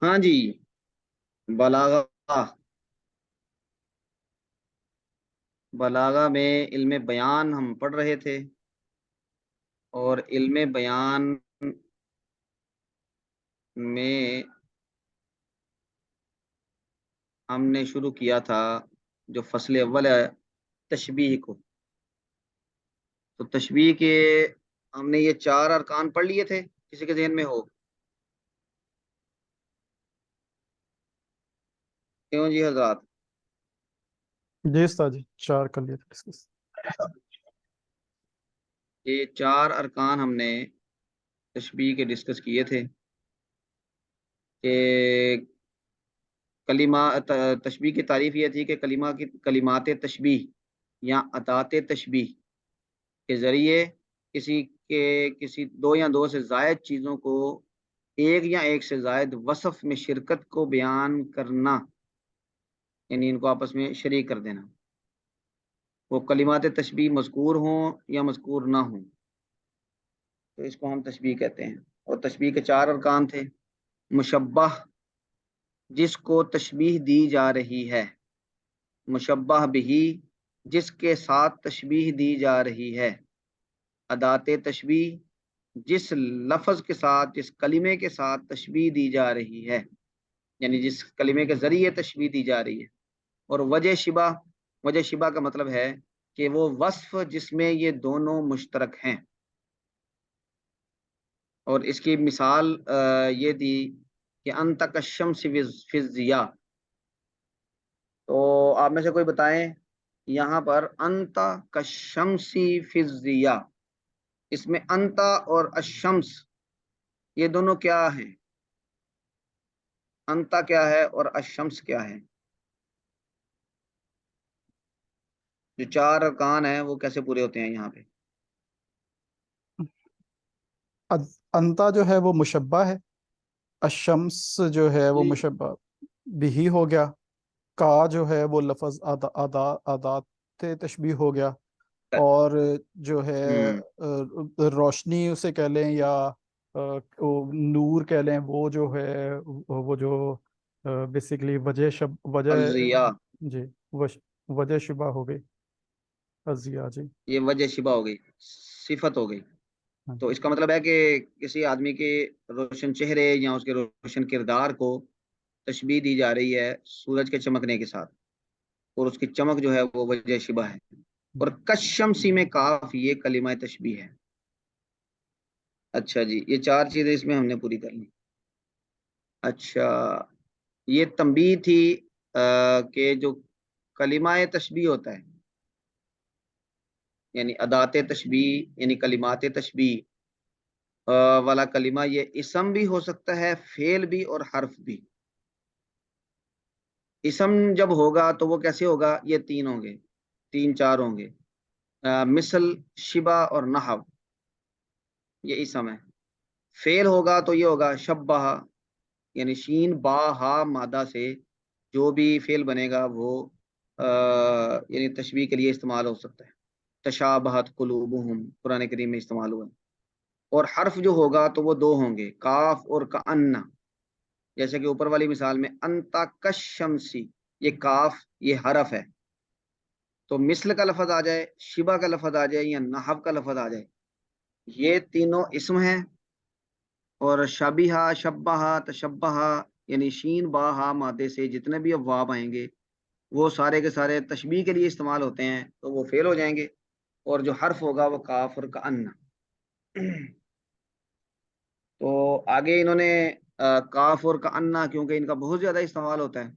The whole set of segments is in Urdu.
ہاں جی، بلاغہ بلاغہ میں علم بیان ہم پڑھ رہے تھے، اور علم بیان میں ہم نے شروع کیا تھا جو فصل اول ہے تشبیہ کو. تو تشبیہ کے ہم نے یہ 4 ارکان پڑھ لیے تھے، کسی کے ذہن میں ہو؟ کیوں جی حضرات؟ جی استاد جی، 4 کر لیے تھے ڈسکس۔ یہ 4 ارکان ہم نے تشبیہ کے ڈسکس کیے تھے کہ کلمہ تشبیہ کی تعریف یہ تھی کہ کلمات تشبیہ یا ادات تشبیہ کے ذریعے کسی دو یا دو سے زائد چیزوں کو ایک یا ایک سے زائد وصف میں شرکت کو بیان کرنا، یعنی ان کو آپس میں شریک کر دینا، وہ کلمات تشبیہ مذکور ہوں یا مذکور نہ ہوں، تو اس کو ہم تشبیہ کہتے ہیں. اور تشبیہ کے 4 ارکان تھے. مشبہ، جس کو تشبیہ دی جا رہی ہے. مشبہ بہی، جس کے ساتھ تشبیہ دی جا رہی ہے. ادات تشبیہ، جس لفظ کے ساتھ، جس کلمے کے ساتھ تشبیہ دی جا رہی ہے، یعنی جس کلمے کے ذریعے تشبیہ دی جا رہی ہے. اور وجہ شبہ، وجہ شبہ کا مطلب ہے کہ وہ وصف جس میں یہ دونوں مشترک ہیں. اور اس کی مثال یہ دی کہ انت کالشمس فی الضیاء. تو آپ میں سے کوئی بتائیں یہاں پر انت کالشمس فی الضیاء، اس میں انتا اور الشمس یہ دونوں کیا ہیں؟ انتا کیا ہے اور الشمس کیا ہے؟ جو 4 ارکان ہیں وہ کیسے پورے ہوتے ہیں یہاں پہ؟ انتا جو ہے وہ مشبہ ہے، الشمس جو ہے وہ جی مشبہ بھی ہو گیا، کا جو ہے وہ لفظ آدات تشبیہ ہو گیا، اور جو ہے ہوں روشنی اسے کہہ لیں یا نور کہہ لیں، وہ جو ہے وہ جو بیسیکلی وجہ الضیاء، جی وجہ شبہ ہو گئی، ازیا جی. یہ وجہ شبہ ہو گئی، صفت ہو گئی. ہاں تو جی. اس کا مطلب ہے کہ کسی آدمی کے روشن چہرے یا اس کے روشن کردار کو تشبیہ دی جا رہی ہے سورج کے چمکنے کے ساتھ، اور اس کی چمک جو ہے وہ وجہ شبہ ہے. اور کشمسی میں کاف یہ کلمہ تشبیہ ہے. اچھا جی، یہ 4 چیزیں اس میں ہم نے پوری کر لی. اچھا، یہ تنبیہ تھی کہ جو کلمہ تشبیہ ہوتا ہے، یعنی ادات تشبیہ یعنی کلمات تشبیہ والا کلمہ، یہ اسم بھی ہو سکتا ہے، فعل بھی اور حرف بھی. اسم جب ہوگا تو وہ کیسے ہوگا؟ یہ 3 ہوں گے، 3 4 ہوں گے. مثل، شبہ اور نحو، یہ اسم ہے. فعل ہوگا تو یہ ہوگا شبہ، یعنی شین با ہا مادہ سے جو بھی فعل بنے گا وہ یعنی تشبیہ کے لیے استعمال ہو سکتا ہے. تشابہت قلوبہم قرآن کریم میں استعمال ہوا ہے. اور حرف جو ہوگا تو وہ 2 ہوں گے، کاف اور کأن. جیسے کہ اوپر والی مثال میں انتا کشمسی، یہ کاف یہ حرف ہے، تو مثل کا لفظ آ جائے، شبہ کا لفظ آ جائے یا نحو کا لفظ آ جائے، یہ تینوں اسم ہیں. اور شبیہا، شبہ، تشبہ، یعنی شین با ہا مادے سے جتنے بھی ابواب آئیں گے وہ سارے کے سارے تشبیہ کے لیے استعمال ہوتے ہیں، تو وہ فعل ہو جائیں گے. اور جو حرف ہوگا وہ کاف اور کأن. تو آگے انہوں نے کاف اور کأن، کیونکہ ان کا بہت زیادہ استعمال ہوتا ہے،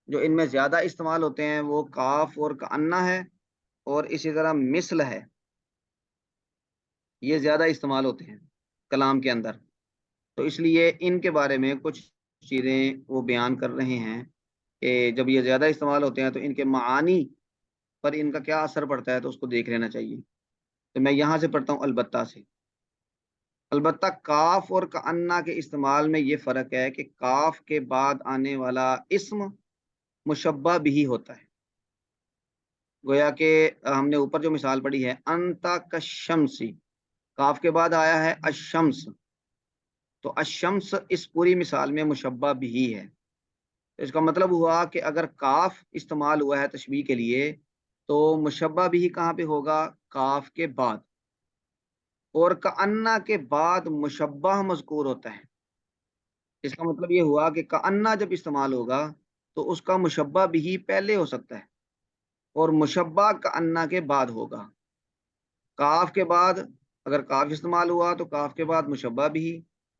جو ان میں زیادہ استعمال ہوتے ہیں وہ کاف اور کأن ہے، اور اسی طرح مثل ہے، یہ زیادہ استعمال ہوتے ہیں کلام کے اندر. تو اس لیے ان کے بارے میں کچھ چیزیں وہ بیان کر رہے ہیں کہ جب یہ زیادہ استعمال ہوتے ہیں تو ان کے معانی پر ان کا کیا اثر پڑتا ہے، تو اس کو دیکھ لینا چاہیے. تو میں یہاں سے پڑھتا ہوں البتہ سے. البتہ کاف اور کأنہ کے استعمال میں یہ فرق ہے کہ کاف کے بعد آنے والا اسم مشبہ بھی ہوتا ہے. گویا کہ ہم نے اوپر جو مثال پڑھی ہے انتا کشمسی، کاف کے بعد آیا ہے الشمس، تو الشمس اس پوری مثال میں مشبہ بھی ہے. تو اس کا مطلب ہوا کہ اگر کاف استعمال ہوا ہے تشبیہ کے لیے تو مشبہ بھی کہاں پہ ہوگا؟ کاف کے بعد. اور کأنہ کے بعد مشبہ مذکور ہوتا ہے. اس کا مطلب یہ ہوا کہ کأنہ جب استعمال ہوگا تو اس کا مشبہ بھی پہلے ہو سکتا ہے اور مشبہ کأنہ کے بعد ہوگا. کاف کے بعد اگر کاف استعمال ہوا تو کاف کے بعد مشبہ بھی،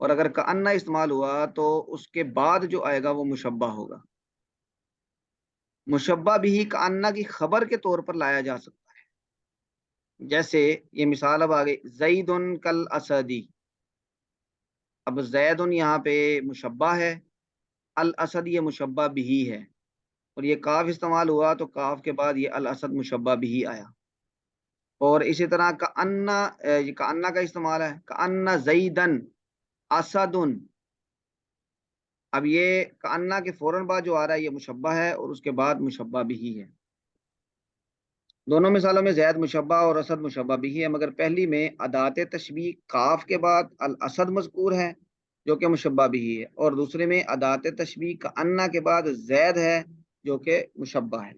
اور اگر کأنہ استعمال ہوا تو اس کے بعد جو آئے گا وہ مشبہ ہوگا. مشبہ بھی کأنہ کی خبر کے طور پر لایا جا سکتا ہے. جیسے یہ مثال اب آگے، زید کل اسدی. اب زید یہاں پہ مشبہ ہے، الاسد یہ مشبہ بھی ہے، اور یہ کاف استعمال ہوا تو کاف کے بعد یہ الاسد مشبہ بھی آیا. اور اسی طرح کأنہ کا استعمال ہے، کأنہ زیدن اسدن. اب یہ کأنہ کے فوراً بعد جو آ رہا ہے یہ مشبہ ہے اور اس کے بعد مشبہ بھی ہے. دونوں مثالوں میں زید مشبہ اور اسد مشبہ بھی ہے، مگر پہلی میں ادات تشبیہ کاف کے بعد الاسد مذکور ہے جو کہ مشبہ بھی ہے، اور دوسرے میں ادات تشبیہ کأنہ کے بعد زید ہے جو کہ مشبہ ہے.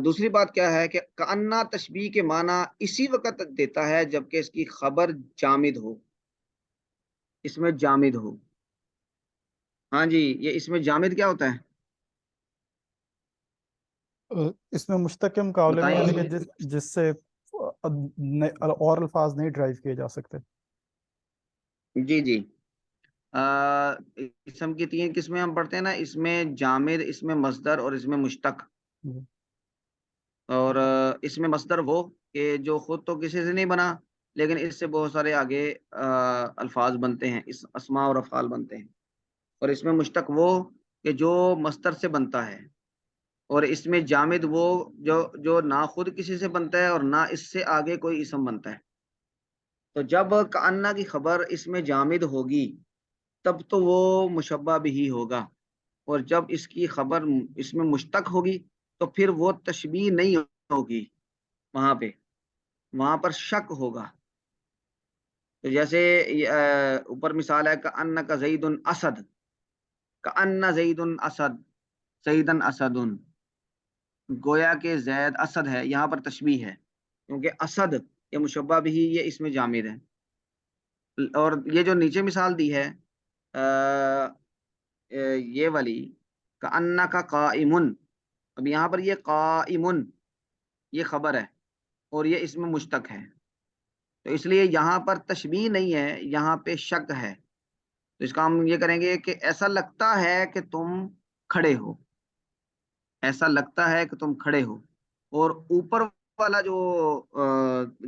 دوسری بات کیا ہے کہ کأنہ تشبیہ کے معنی اسی وقت دیتا ہے جبکہ اس کی خبر جامد ہو، اس میں جامد ہو. ہاں جی، یہ اس میں جامد کیا ہوتا ہے اس میں مستحکم کا علم ہے، یعنی کہ بتائیں؟ جس سے اور الفاظ نہیں ڈرائیو کیے جا سکتے. جی جی. اسم کی 3 قسمیں ہم پڑھتے ہیں نا، اس میں جامد، اس میں مصدر اور اس میں مشتق. اور اس میں مصدر وہ کہ جو خود تو کسی سے نہیں بنا لیکن اس سے بہت سارے آگے الفاظ بنتے ہیں، اس اسماء اور افعال بنتے ہیں. اور اس میں مشتق وہ کہ جو مصدر سے بنتا ہے. اور اس میں جامد وہ جو نہ خود کسی سے بنتا ہے اور نہ اس سے آگے کوئی اسم بنتا ہے. تو جب کأنہ کی خبر اس میں جامد ہوگی تب تو وہ مشبہ بھی ہوگا، اور جب اس کی خبر اس میں مشتق ہوگی تو پھر وہ تشبیہ نہیں ہوگی، وہاں پر شک ہوگا. تو جیسے اوپر مثال ہے کأن کا زید اسد، کأن زید اسد زیدن اسد، گویا کہ زید اسد ہے. یہاں پر تشبیہ ہے کیونکہ اسد یہ مشبہ بھی یہ اس میں جامد ہے. اور یہ جو نیچے مثال دی ہے یہ والی کأن کا قائمن، اب یہاں پر یہ قائمن یہ خبر ہے اور یہ اس میں مشتق ہے، تو اس لیے یہاں پر تشبیہ نہیں ہے، یہاں پہ شک ہے. تو اس کا ہم یہ کریں گے کہ ایسا لگتا ہے کہ تم کھڑے ہو، ایسا لگتا ہے کہ تم کھڑے ہو. اور اوپر والا جو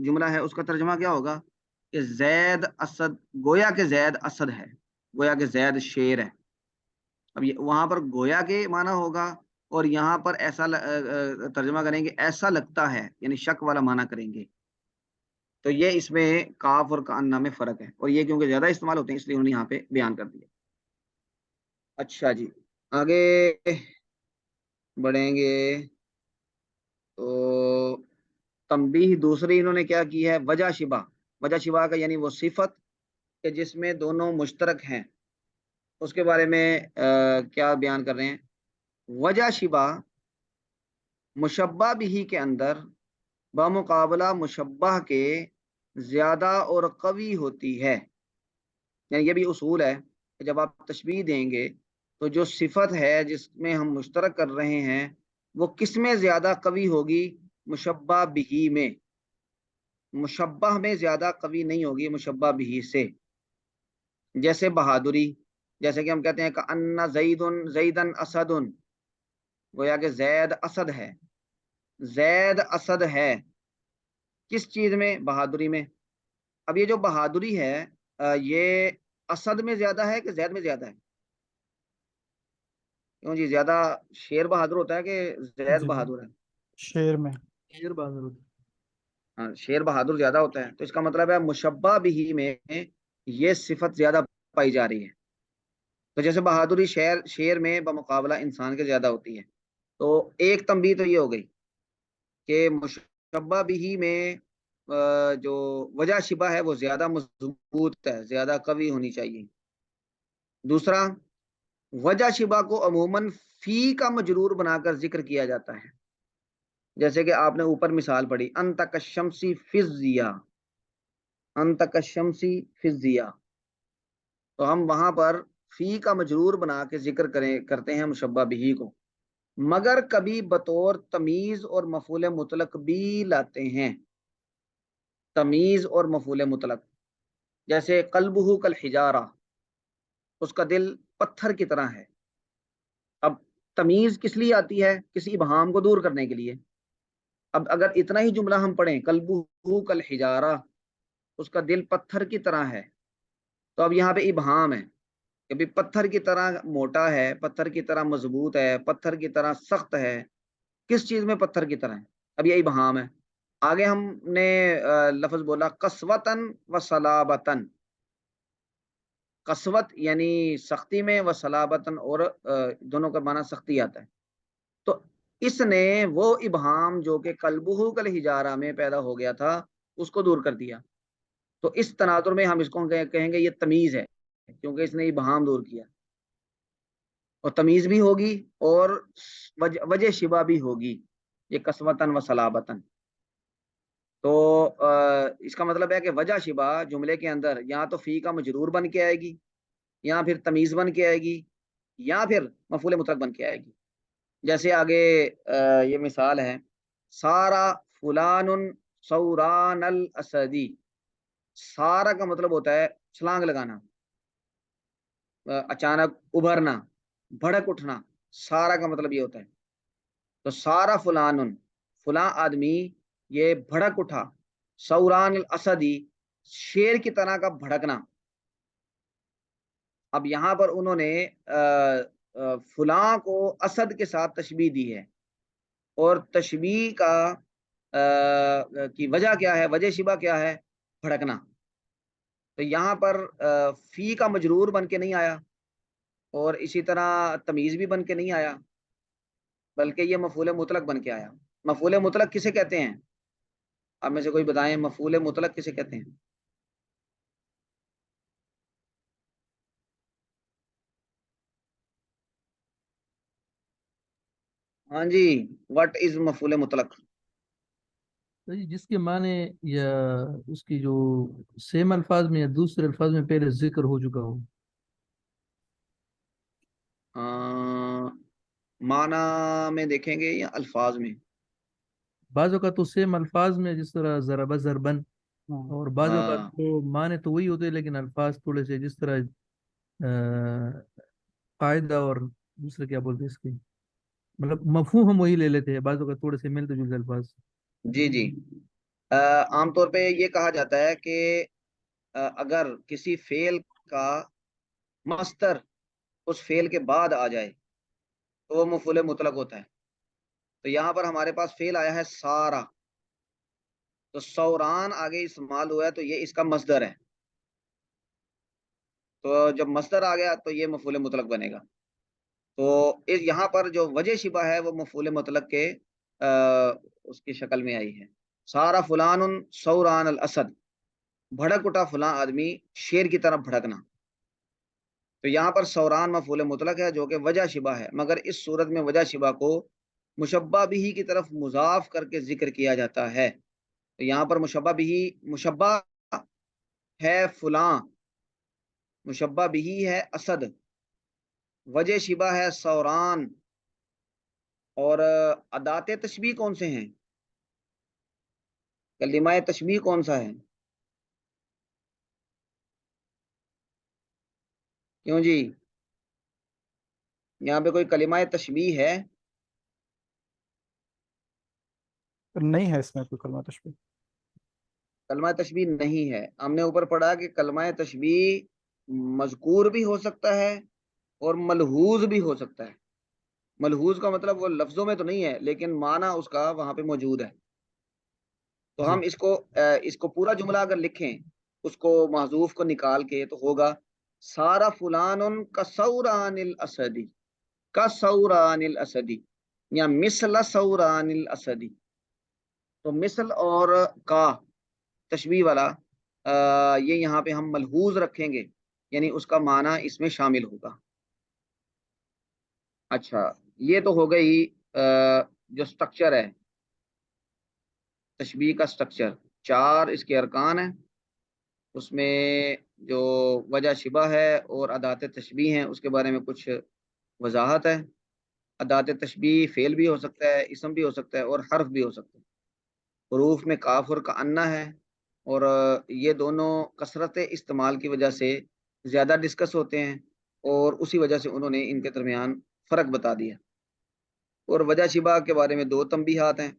جملہ ہے اس کا ترجمہ کیا ہوگا کہ زید اسد، گویا کہ زید اسد ہے، گویا کہ زید شیر ہے. اب وہاں پر گویا کے معنی ہوگا اور یہاں پر ایسا ترجمہ کریں گے ایسا لگتا ہے، یعنی شک والا معنی کریں گے. تو یہ اس میں کاف اور کأنہ میں فرق ہے، اور یہ کیونکہ زیادہ استعمال ہوتے ہیں اس لیے انہوں نے یہاں پہ بیان کر دیا. اچھا جی، آگے بڑھیں گے. تو تنبیہ دوسری انہوں نے کیا کی ہے، وجہ شبہ. وجہ شبہ کا یعنی وہ صفت کہ جس میں دونوں مشترک ہیں، اس کے بارے میں کیا بیان کر رہے ہیں. وجہ شبہ مشبہ بھی کے اندر بمقابلہ مشبہ کے زیادہ اور قوی ہوتی ہے. یعنی یہ بھی اصول ہے کہ جب آپ تشبیہ دیں گے تو جو صفت ہے جس میں ہم مشترک کر رہے ہیں وہ کس میں زیادہ قوی ہوگی؟ مشبہ بھی میں. مشبہ میں زیادہ قوی نہیں ہوگی مشبہ بھی سے. جیسے بہادری، جیسے کہ ہم کہتے ہیں کہ ان زیدن اسد، گویا کہ زید اسد ہے. زید اسد ہے کس چیز میں؟ بہادری میں. اب یہ جو بہادری ہے یہ اسد میں زیادہ ہے کہ زید میں زیادہ ہے؟ کیوں جی، زیادہ شیر بہادر ہوتا ہے کہ زید جی بہادر ہے؟ شیر میں. شیر بہادر. ہاں، شیر بہادر زیادہ ہوتا ہے. تو اس کا مطلب ہے مشبہ بھی میں یہ صفت زیادہ پائی جا رہی ہے. تو جیسے بہادری شیر میں بمقابلہ انسان کے زیادہ ہوتی ہے. تو ایک تنبیہ تو یہ ہو گئی کہ مشبہ بھی میں جو وجہ شبہ ہے وہ زیادہ مضبوط ہے، زیادہ قوی ہونی چاہیے۔ دوسرا، وجہ شبہ کو عموماً فی کا مجرور بنا کر ذکر کیا جاتا ہے، جیسے کہ آپ نے اوپر مثال پڑھی انت کالشمسی فی الضیاء، انت کالشمسی فی الضیاء، تو ہم وہاں پر فی کا مجرور بنا کے ذکر کرتے ہیں مشبہ بہی کو، مگر کبھی بطور تمیز اور مفعول مطلق بھی لاتے ہیں، تمیز اور مفعول مطلق، جیسے قلبہ کالحجارہ، اس کا دل پتھر کی طرح ہے۔ اب تمیز کس لیے آتی ہے؟ کسی ابہام کو دور کرنے کے لیے۔ اب اگر اتنا ہی جملہ ہم پڑھیں قلبہ کالحجارہ، اس کا دل پتھر کی طرح ہے، تو اب یہاں پہ ابہام ہے کہ بھی پتھر کی طرح موٹا ہے، پتھر کی طرح مضبوط ہے، پتھر کی طرح سخت ہے، کس چیز میں پتھر کی طرح ہے؟ اب یہ ابہام ہے۔ آگے ہم نے لفظ بولا قسوتن و صلابتن، قسوت یعنی سختی میں، و صلابتن اور دونوں کا معنی سختی آتا ہے، تو اس نے وہ ابہام جو کہ قلبہ کالحجارہ میں پیدا ہو گیا تھا اس کو دور کر دیا، تو اس تناظر میں ہم اس کو کہیں گے یہ تمیز ہے، کیونکہ اس نے ابہام دور کیا، اور تمیز بھی ہوگی اور وجہ شبہ بھی ہوگی، یہ قسوتن و صلابتن۔ تو اس کا مطلب ہے کہ وجہ شبہ جملے کے اندر یا تو فی کا مجرور بن کے آئے گی، یا پھر تمیز بن کے آئے گی، یا پھر مفعول مطلق بن کے آئے گی۔ جیسے آگے یہ مثال ہے سارا فلان ثوران الاسدی، سارا کا مطلب ہوتا ہے چھلانگ لگانا، اچانک ابھرنا، بھڑک اٹھنا، سارا کا مطلب یہ ہوتا ہے۔ تو سارا فلان، فلاں آدمی یہ بھڑک اٹھا، ثوران الاسدی، شیر کی طرح کا بھڑکنا۔ اب یہاں پر انہوں نے فلاں کو اسد کے ساتھ تشبیہ دی ہے، اور تشبیہ کی وجہ کیا ہے؟ وجہ شبہ کیا ہے؟ بھڑکنا۔ تو یہاں پر فی کا مجرور بن کے نہیں آیا، اور اسی طرح تمیز بھی بن کے نہیں آیا، بلکہ یہ مفعول مطلق بن کے آیا۔ مفعول مطلق کسے کہتے ہیں؟ آپ میں سے کوئی بتائیں مفعول مطلق کسے کہتے ہیں؟ ہاں جی، واٹ از مفعول مطلق؟ جس کے معنی یا اس کی جو سیم الفاظ میں یا دوسرے الفاظ میں پہلے ذکر ہو چکا ہو۔ معنی میں دیکھیں گے یا الفاظ میں؟ بعض اوقات تو سیم الفاظ میں، جس طرح ضرب ضربن، اور بعض اوقات ہاں تو معنی تو وہی ہوتے ہیں لیکن الفاظ تھوڑے سے، جس طرح قاعدہ اور دوسرے کیا بولتے ہیں اس کی، مطلب مفہوم ہم وہی لے لیتے ہیں، بعض اوقات تھوڑے سے ملتے جلتے الفاظ۔ جی جی، عام طور پہ یہ کہا جاتا ہے کہ اگر کسی فعل کا مصدر اس فعل کے بعد آ جائے تو وہ مفعول مطلق ہوتا ہے۔ تو یہاں پر ہمارے پاس فعل آیا ہے سارا، تو سوران آگے استعمال ہوا ہے تو یہ اس کا مصدر ہے، تو جب مصدر آ گیا تو یہ مفعول مطلق بنے گا۔ تو یہاں پر جو وجہ شبہ ہے وہ مفعول مطلق کے اس کی شکل میں آئی ہے۔ سارا فلان ثوران الاسد، بھڑک اٹھا فلاں آدمی شیر کی طرف بھڑکنا۔ تو یہاں پر ثوران مفعول مطلق ہے جو کہ وجہ شبہ ہے، مگر اس صورت میں وجہ شبہ کو مشبہ بھی کی طرف مضاف کر کے ذکر کیا جاتا ہے۔ تو یہاں پر مشبہ ہے فلاں، مشبہ بھی ہے اسد، وجہ شبہ ہے ثوران، اور ادات تشبیہ کون سے ہیں؟ کلمہ تشبیہ کون سا ہے؟ کیوں جی، یہاں پہ کوئی کلمہ تشبیہ ہے؟ نہیں ہے اس میں کوئی کلمہ تشبیہ۔ کلمہ تشبیہ نہیں ہے۔ ہم نے اوپر پڑھا کہ کلمہ تشبیہ مذکور بھی ہو سکتا ہے اور ملحوظ بھی ہو سکتا ہے۔ ملحوظ کا مطلب وہ لفظوں میں تو نہیں ہے لیکن معنی اس کا وہاں پہ موجود ہے۔ تو جی، ہم اس کو پورا جملہ اگر لکھیں، اس کو محذوف کو نکال کے، تو ہوگا سارا فلان کثوران الاسدی، کثوران الاسدی، یا مثل ثوران الاسدی۔ تو مثل اور کا تشبیہ والا یہ یہاں پہ ہم ملحوظ رکھیں گے، یعنی اس کا معنی اس میں شامل ہوگا۔ اچھا، یہ تو ہو گئی جو سٹرکچر ہے تشبیہ کا سٹرکچر، 4 اس کے ارکان ہیں، اس میں جو وجہ شبہ ہے اور ادات تشبیہ ہیں اس کے بارے میں کچھ وضاحت ہے۔ ادات تشبیہ فعل بھی ہو سکتا ہے، اسم بھی ہو سکتا ہے اور حرف بھی ہو سکتا ہے۔ حروف میں کاف اور کأنہ ہے، اور یہ دونوں کثرت استعمال کی وجہ سے زیادہ ڈسکس ہوتے ہیں، اور اسی وجہ سے انہوں نے ان کے درمیان فرق بتا دیا۔ اور وجہ شبہ کے بارے میں 2 تنبیہات ہیں۔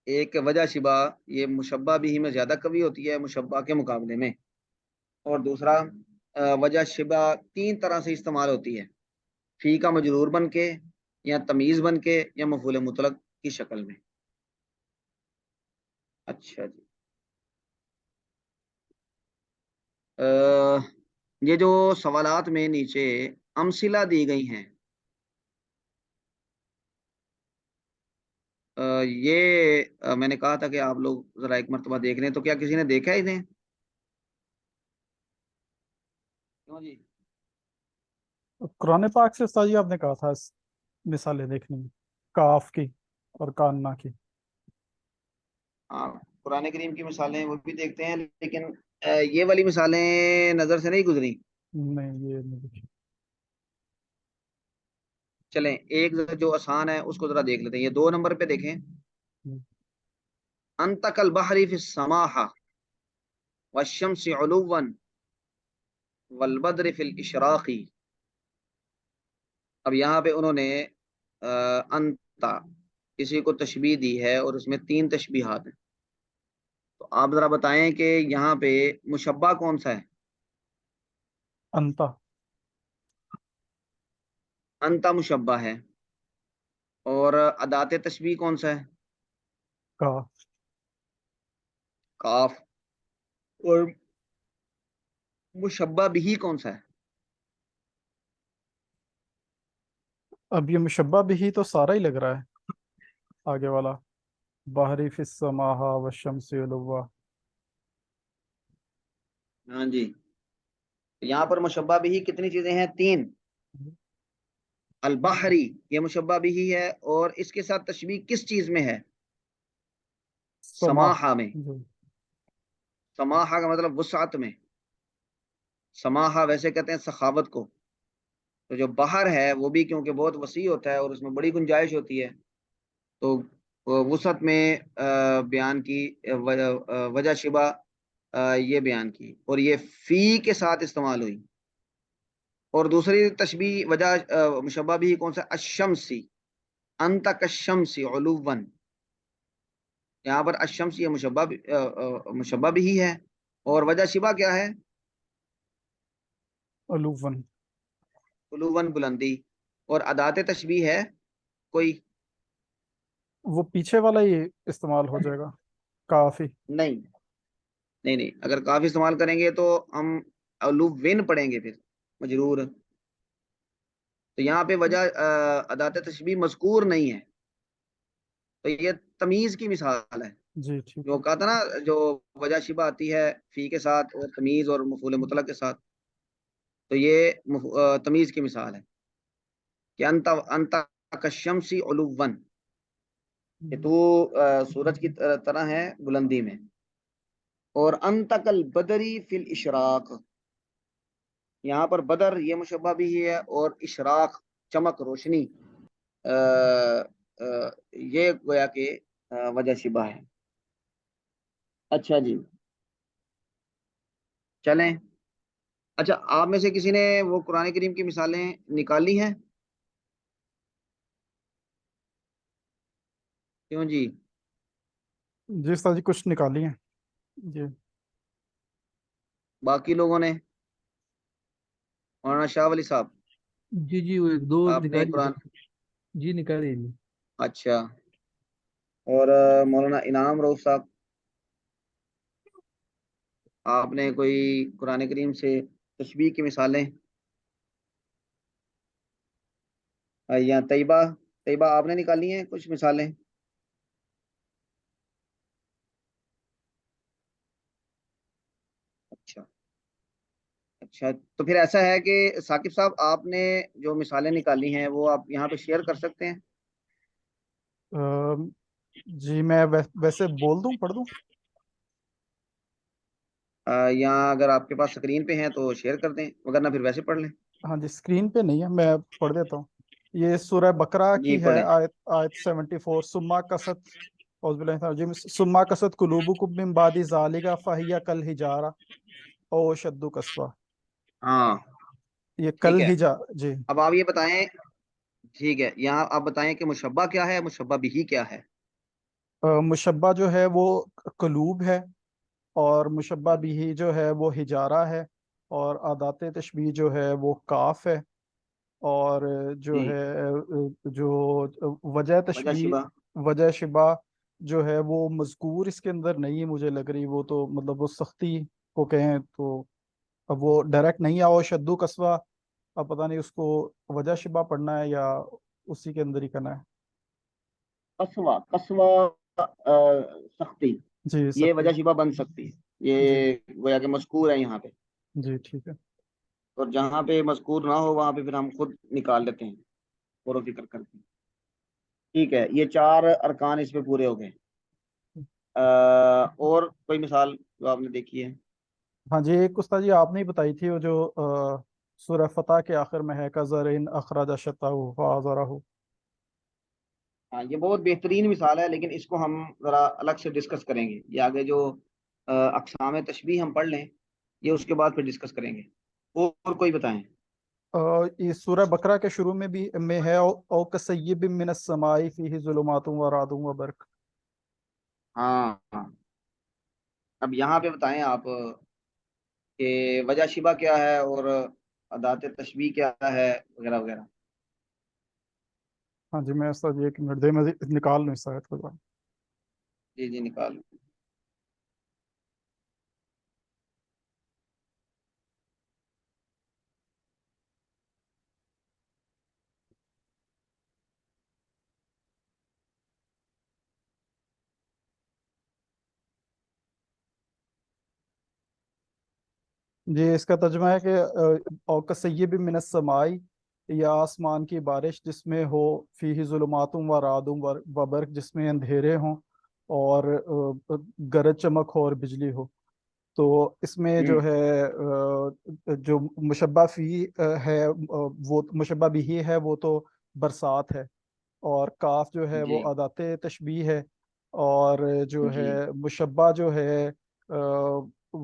ایک وجہ شبہ یہ مشبہ بھی میں زیادہ قوی ہوتی ہے مشبہ کے مقابلے میں، اور دوسرا وجہ شبہ 3 طرح سے استعمال ہوتی ہے، فی کا مجرور بن کے، یا تمیز بن کے، یا مفعول مطلق کی شکل میں۔ اچھا جی، یہ جو سوالات میں نیچے امثلہ دی گئی ہیں، یہ میں نے کہا تھا کہ آپ لوگ ذرا ایک مرتبہ دیکھ لیں، تو کیا کسی نے دیکھا انہیں؟ کیوں جی؟ قرآن پاک سے استاد جی آپ نے کہا تھا مثالیں دیکھنے میں، کاف کی اور کاننا کی۔ ہاں، قرآن کریم کی مثالیں وہ بھی دیکھتے ہیں، لیکن یہ والی مثالیں نظر سے نہیں گزری۔ نہیں یہ نہیں دیکھی۔ چلیں ایک جو آسان ہے اس کو ذرا دیکھ لیتے ہیں، یہ 2 نمبر پہ دیکھیں۔ انت کالبحر فی السماح والشمس علوا والبدر فی الاشراق۔ اب یہاں پہ انہوں نے انتا کسی کو تشبیہ دی ہے، اور اس میں 3 تشبیہات ہیں، تو آپ ذرا بتائیں کہ یہاں پہ مشبہ کون سا ہے؟ انتا۔ انتا مشبہ ہے، اور ادات تشبیہ کون سا ہے؟ کاف۔ کاف۔ اور مشبہ بھی کون سا ہے؟ اب یہ مشبہ بھی تو سارا ہی لگ رہا ہے آگے والا، بحری فی السماء والشمس علوا۔ ہاں جی، یہاں پر مشبہ بھی کتنی چیزیں ہیں؟ 3۔ البحری یہ مشبہ بھی ہے، اور اس کے ساتھ تشبیہ کس چیز میں ہے؟ سما سماحہ میں۔ جی۔ سماحہ کا مطلب وسعت میں، سماحہ ویسے کہتے ہیں سخاوت کو، تو جو بحر ہے وہ بھی کیونکہ بہت وسیع ہوتا ہے اور اس میں بڑی گنجائش ہوتی ہے، تو وسعت میں بیان کی وجہ شبہ یہ بیان کی، اور یہ فی کے ساتھ استعمال ہوئی۔ اور دوسری تشبیہ وجہ مشبہ بھی کون سا؟ الشمسی، انت کالشمسی علوا، یہاں پر الشمس یہ مشبہ بھی ہے، اور وجہ شبہ کیا ہے؟ علوون۔ علوا بلندی، اور ادات تشبیہ ہے کوئی؟ وہ پیچھے والا ہی استعمال ہو جائے گا، کافی۔ نہیں نہیں نہیں، اگر کافی استعمال کریں گے تو ہم علوین پڑھیں گے پھر مجرور، تو یہاں پہ وجہ ادات تشبیہ مذکور نہیں ہے، تو یہ تمیز کی مثال ہے۔ جی ٹھیک جو ہے۔ کہا تھا نا، جو وجہ شبہ آتی ہے فی کے ساتھ اور تمیز اور مفعول مطلق کے ساتھ، تو یہ تمیز کی مثال ہے کہ انت کالشمس علوا، کہ تو سورج کی طرح ہے بلندی میں، اور انت کالبدری فی الاشراق، یہاں پر بدر یہ مشبہ بھی ہے، اور اشراق چمک روشنی یہ گویا کہ وجہ شبہ ہے۔ اچھا جی، چلیں۔ اچھا، آپ میں سے کسی نے وہ قرآن کریم کی مثالیں نکالی ہیں؟ کیوں جی؟ جی استاد جی کچھ نکالی ہیں جی۔ باقی لوگوں نے؟ مولانا شاہ ولی صاحب جی جی، وہ 1 2 آپ نے نکالی قرآن؟ جی، نکالی جی۔ اچھا، اور مولانا انعام روف صاحب آپ نے کوئی قرآن کریم سے تشبیہ کی مثالیں؟ یا طیبہ آپ نے نکالی ہیں کچھ مثالیں؟ اچھا اچھا، تو پھر ایسا ہے کہ ثاقب صاحب آپ نے جو مثالیں نکالی ہیں وہ آپ یہاں پہ شیئر کر سکتے ہیں؟ جی میں ویسے بول دوں، پڑھ دوں؟ یا اگر آپ کے پاس اسکرین پہ ہیں تو شیئر کر دیں، وگرنہ پھر ویسے پڑھ لیں۔ ہاں جی، اسکرین پہ نہیں ہے، میں پڑھ دیتا ہوں۔ یہ سورہ بقرہ جی کی ہے، پڑھیں۔ آیت 74۔ سما کست، اعوذ باللہ من الرجیم، سما کست قلوبکم من بعد ذالک فہی کالحجارہ او اشد قسوہ۔ ہاں یہ ٹھیک کل ہے، ہجا جی۔ اب آپ یہ بتائیں، ٹھیک ہے یہاں آپ بتائیں کہ مشبہ کیا ہے، مشبہ بھی کیا ہے؟ مشبہ جو ہے وہ قلوب ہے، اور مشبہ بھی جو ہے وہ ہجارہ ہے، اور عادات تشبیہ جو ہے وہ کاف ہے، اور جو جی ہے جو وجہ وجہ تشبیہ، شبہ۔ وجہ شبہ جو ہے وہ مذکور اس کے اندر نہیں ہے مجھے لگ رہی، وہ تو مطلب وہ سختی کو کہیں تو اب وہ ڈائریکٹ نہیں آؤ شدو قصوہ، اب پتہ نہیں اس کو وجہ شبہ پڑھنا ہے یا اسی کے اندر ہی کرنا ہے۔ قصوہ، قصوہ سختی، جی یہ سختی، وجہ شبہ بن سکتی ہے، جی یہ گویا کہ مذکور ہے یہاں پہ، جی ٹھیک ہے۔ اور جہاں پہ مذکور نہ ہو وہاں پہ پھر ہم خود نکال لیتے ہیں غور و فکر کر کے۔ ٹھیک ہے، یہ چار ارکان اس پہ پورے ہو گئے۔ اور کوئی مثال جو آپ نے دیکھی ہے؟ ہاں جی، ایک استاد جی آپ نے ہی بتائی تھی وہ جو سورہ فتح کے آخر میں ہے، کزرعین اخرج شطأہ فآزرہ۔ ہاں یہ بہت بہترین مثال ہے، لیکن اس کو ہم ذرا الگ سے ڈسکس کریں گے، یہ آگے جو اقسام تشبیہ ہم پڑھ لیں یہ اس کے بعد پھر ڈسکس کریں گے۔ اور کوئی بتائیں؟ یہ سورہ بقرہ کے شروع میں بھی میں ہے، او کصیب من السماء فیہ ظلمات و رعد و برق۔ ہاں ہاں، اب یہاں پہ بتائیں آپ کہ وجہ شبہ کیا ہے اور ادات تشبیہ کیا ہے وغیرہ وغیرہ۔ ہاں جی، میں استاد جی ایک منٹ دے، میں نکال لوں اس آیت کو۔ جی جی نکال۔ جی اس کا ترجمہ ہے کہ او کصیب من السماء، یا آسمان کی بارش جس میں ہو، فیہ ظلمات و رعد و برق جس میں اندھیرے ہوں، اور گرج چمک ہو اور بجلی ہو۔ تو اس میں ہوں جو ہے جو مشبہ فی ہے، وہ مشبہ بھی ہے وہ تو برسات ہے، اور کاف جو ہے جی وہ عادات تشبیہ ہے، اور جو ہے جی مشبہ جو ہے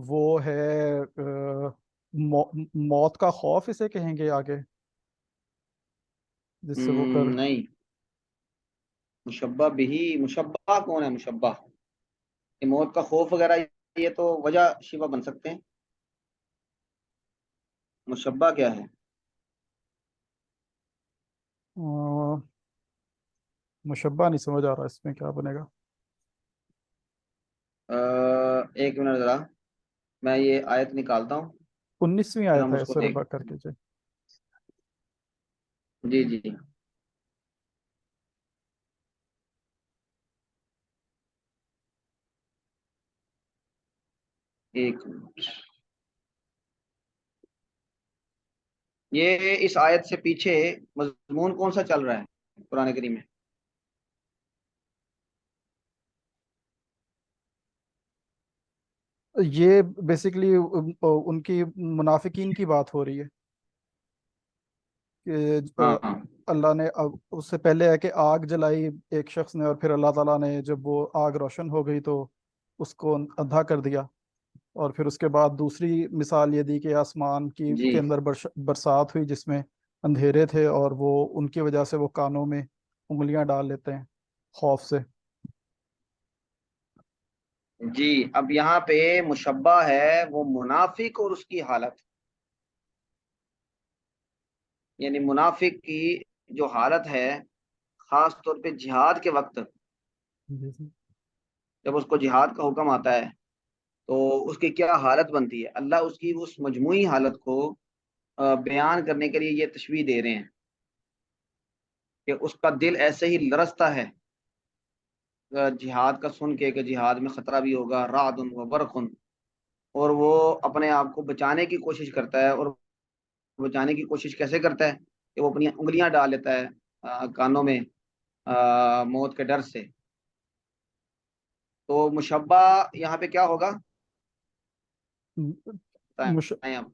وہ ہے موت کا خوف اسے کہیں گے آگے، جس سے وہ کر۔ نہیں، مشبہ بھی، مشبہ کون ہے مشبہ؟ یہ موت کا خوف وغیرہ یہ تو وجہ شبہ بن سکتے ہیں، مشبہ کیا ہے؟ مشبہ نہیں سمجھ آ رہا اس میں کیا بنے گا۔ ایک منٹ ذرا، میں یہ آیت نکالتا ہوں 19ویں پھر آیت ہم ہے اس کو سورہ دیکھ بقرہ کی جی۔ جی جی ایک منٹ۔ یہ اس آیت سے پیچھے مضمون کون سا چل رہا ہے قرآن کریم میں؟ یہ بیسیکلی ان کی منافقین کی بات ہو رہی ہے کہ ہاں ہاں اللہ نے اس سے پہلے ہے کہ آگ جلائی ایک شخص نے، اور پھر اللہ تعالیٰ نے جب وہ آگ روشن ہو گئی تو اس کو اندھا کر دیا، اور پھر اس کے بعد دوسری مثال یہ دی کہ آسمان کی جی کے اندر برسات ہوئی جس میں اندھیرے تھے، اور وہ ان کی وجہ سے وہ کانوں میں انگلیاں ڈال لیتے ہیں خوف سے۔ جی، اب یہاں پہ مشبہ ہے وہ منافق اور اس کی حالت، یعنی منافق کی جو حالت ہے خاص طور پہ جہاد کے وقت، جی جی جب اس کو جہاد کا حکم آتا ہے تو اس کی کیا حالت بنتی ہے، اللہ اس کی اس مجموعی حالت کو بیان کرنے کے لیے یہ تشبیہ دے رہے ہیں کہ اس کا دل ایسے ہی لرزتا ہے جہاد کا سن کے کہ جہاد میں خطرہ بھی ہوگا، رعد و برق، اور وہ اپنے آپ کو بچانے کی کوشش کرتا ہے، اور بچانے کی کوشش کیسے کرتا ہے کہ وہ اپنی انگلیاں ڈال لیتا ہے کانوں میں موت کے ڈر سے. تو مشبہ یہاں پہ کیا ہوگا مش... بتائیں آپ.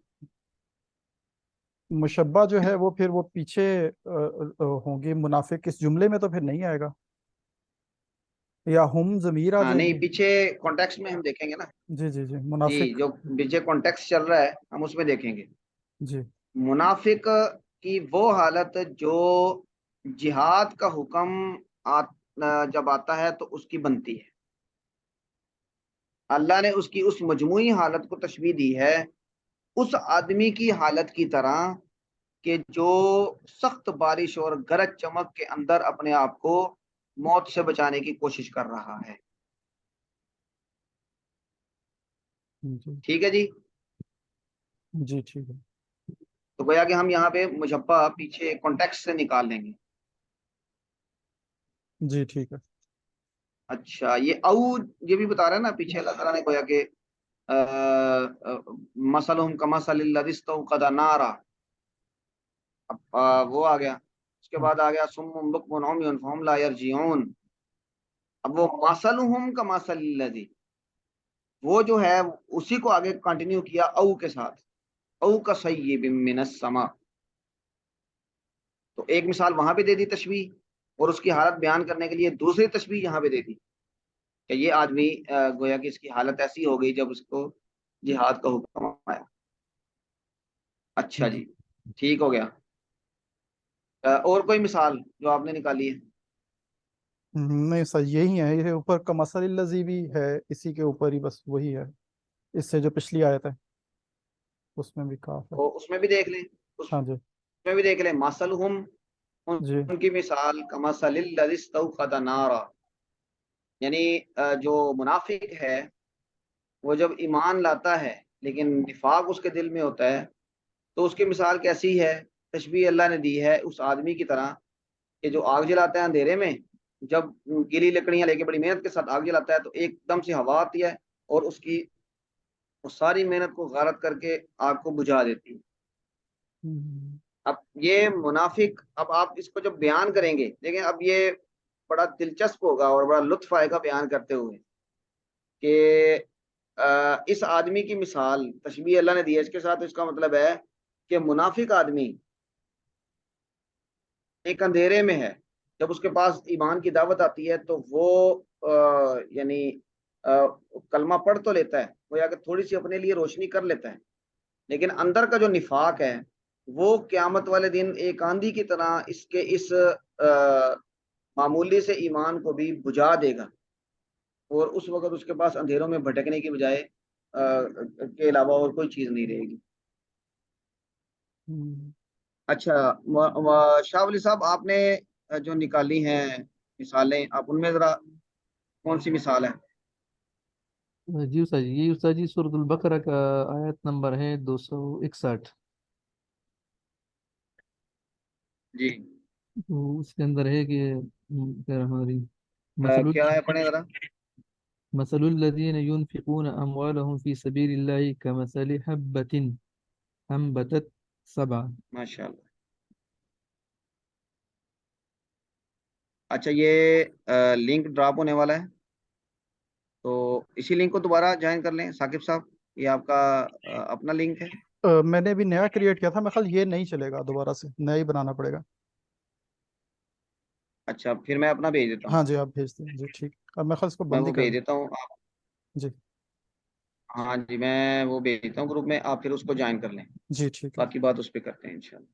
مشبہ جو ہے وہ پھر وہ پیچھے ہوں گی منافق، اس جملے میں تو پھر نہیں آئے گا، یا ہم ضمیر آ ہاں جائے نہیں، گی؟ پیچھے کانٹیکس میں ہم دیکھیں گے نا. جی جی جی، جی منافق. جو پیچھے کانٹیکس چل رہا ہے ہم اس میں دیکھیں گے. جی منافق کی وہ حالت جو جہاد کا حکم جب آتا ہے تو اس کی بنتی ہے. اللہ نے اس کی اس مجموعی حالت کو تشبیہ دی ہے اس آدمی کی حالت کی طرح کہ جو سخت بارش اور گرج چمک کے اندر اپنے آپ کو موت سے بچانے کی کوشش کر رہا ہے. جی ٹھیک ہے جی. جی ٹھیک ہے. تو گویا کہ ہم یہاں پہ مشبہ پیچھے کانٹیکس سے نکال لیں گے. جی ٹھیک ہے. اچھا یہ او یہ بھی بتا رہا ہے نا پیچھے اللہ تعالیٰ نے گویا کہ مثلہم کمثل الذی استوقد نارا، اب وہ آ گیا. اس کے بعد آ گیا صم بکم عمی فہم لا یرجعون. اب وہ مثلہم کمثل الذی، وہ جو ہے اسی کو آگے کنٹینیو کیا او کے ساتھ، او کصیب من السماء. تو ایک مثال وہاں پہ دے دی تشبیہ، اور اس کی حالت بیان کرنے کے لیے دوسری تشبیہ یہاں پہ دے دی کہ یہ آدمی گویا کہ اس کی حالت ایسی ہو گئی جب اس کو جہاد کا حکم آیا. اچھا جی ٹھیک ہو گیا. اور کوئی مثال جو آپ نے نکالی ہے؟ نہیں سر یہی ہے، یہ اوپر کا مسل الذی بھی ہے، اسی کے اوپر ہی بس وہی ہے، اس سے جو پچھلی آیت ہے اس میں بھی کاف ہے. تو اس میں بھی دیکھ لیں، اس ہاں جی. میں بھی دیکھ لیں مثلہم، جی ان کی مثال کمثل الذی استوقد نارا، یعنی جو منافق ہے وہ جب ایمان لاتا ہے لیکن نفاق اس کے دل میں ہوتا ہے تو اس کی مثال کیسی ہے؟ تشبیہ اللہ نے دی ہے اس آدمی کی طرح کہ جو آگ جلاتا ہے اندھیرے میں، جب گیلی لکڑیاں لے کے بڑی محنت کے ساتھ آگ جلاتا ہے تو ایک دم سے ہوا آتی ہے اور اس کی ساری محنت کو غارت کر کے آگ کو بجھا دیتی ہے. اب یہ منافق، اب آپ اس کو جب بیان کریں گے دیکھیں، اب یہ بڑا دلچسپ ہوگا اور بڑا لطف آئے گا بیان کرتے ہوئے کہ اس آدمی کی مثال تشبیہ اللہ نے دی ہے اس کے ساتھ. اس کا مطلب ہے کہ منافق آدمی ایک اندھیرے میں ہے، جب اس کے پاس ایمان کی دعوت آتی ہے تو وہ یعنی کلمہ پڑھ تو لیتا ہے، وہ یا کہ تھوڑی سی اپنے لیے روشنی کر لیتا ہے، لیکن اندر کا جو نفاق ہے وہ قیامت والے دن ایک آندھی کی طرح اس کے اس معمولی سے ایمان کو بھی بجھا دے گا، اور اس وقت اس کے پاس اندھیروں میں بھٹکنے کی بجائے کے علاوہ اور کوئی چیز نہیں رہے گی. اچھا شاہ ولی صاحب، آپ نے جو نکالی ہیں مثالیں، آپ ان میں ذرا کون سی مثال ہے؟ جی استاد جی، یہ استاد جی سورۃ البقرہ کا آیت نمبر ہے 261. جی تو اس کے اندر ہے کہ کیا ہماری مثل کیا ہے پڑھیں ذرا. مثل الذين ينفقون أموالهم في سبيل الله كمثل حبة أنبتت سبع. ماشاء اللہ. اچھا یہ لنک ڈراپ ہونے والا ہے تو اسی لنک کو دوبارہ جوائن کر لیں ثاقب صاحب، یہ آپ کا اپنا لنک ہے. میں نے ابھی نیا کریٹ کیا تھا، میرے خیال یہ نہیں چلے گا، دوبارہ سے نیا ہی بنانا پڑے گا. اچھا پھر میں اپنا بھیج دیتا ہوں. ہاں جی آپ بھیج دیں جی. ٹھیک، اب میں خیال اس کو میں بند وہ ہی کر بھیج دوں. دیتا ہوں آپ. جی ہاں جی میں وہ بھیج دیتا ہوں گروپ میں، آپ پھر اس کو جوائن کر لیں، جی ٹھیک ہے. باقی بات اس پہ کرتے ہیں انشاءاللہ.